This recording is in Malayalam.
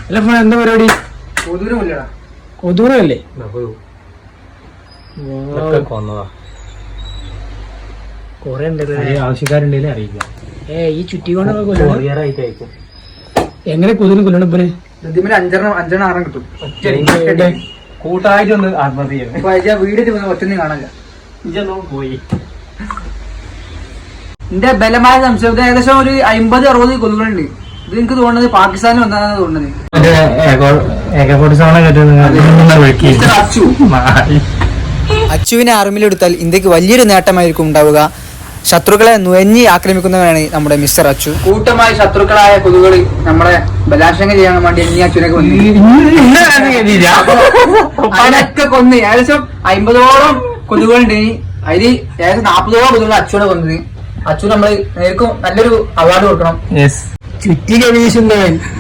അല്ല എന്താ പരിപാടി? കൊതൂരല്ലേ? കൊറേ ആവശ്യക്കാരുണ്ടെങ്കിൽ അറിയിക്കാം. ഈ ചുറ്റി കൊണ്ടൊക്കെ എങ്ങനെ കൊതുകിന് കൊല്ലണം? ഇപ്പനെ 5 6 കിട്ടും. കൂട്ടായിട്ടൊന്ന് ആത്മഹത്യ വീഡിയോ ഒറ്റൊന്നും കാണാനില്ല. പോയി എന്റെ ബലമായ സംശയം ഏകദേശം ഒരു 50-60 കൊതുകുകളുണ്ട്. ഇത് എനിക്ക് തോന്നുന്നത് പാകിസ്ഥാനിൽ വന്നതാണ് തോന്നുന്നത്. അച്ചുവിനെ ആർമിയിലെടുത്താൽ ഇന്ത്യക്ക് വലിയൊരു നേട്ടമായിരിക്കും ഉണ്ടാവുക. ശത്രുക്കളെ നുഴഞ്ഞി ആക്രമിക്കുന്നവരാണ് നമ്മുടെ മിസ്റ്റർ അച്ചു. കൂട്ടമായി ശത്രുക്കളായ കൊതുകുകൾ നമ്മളെ ബലാത്സംഗം ചെയ്യാൻ വേണ്ടി അച്ചുവിനൊക്കെ അതിനൊക്കെ കൊന്ന് ഏകദേശം 50ഓളം കൊതുകുകളുണ്ട്. അതിൽ ഏകദേശം 40ഓളം കൊതുകുകൾ അച്ചുവിനെ കൊന്നത്. അച്ചു നമ്മള് നേർക്കും നല്ലൊരു അവാർഡ് കൊടുക്കണം. ചുറ്റിക വീശുന്നവൻ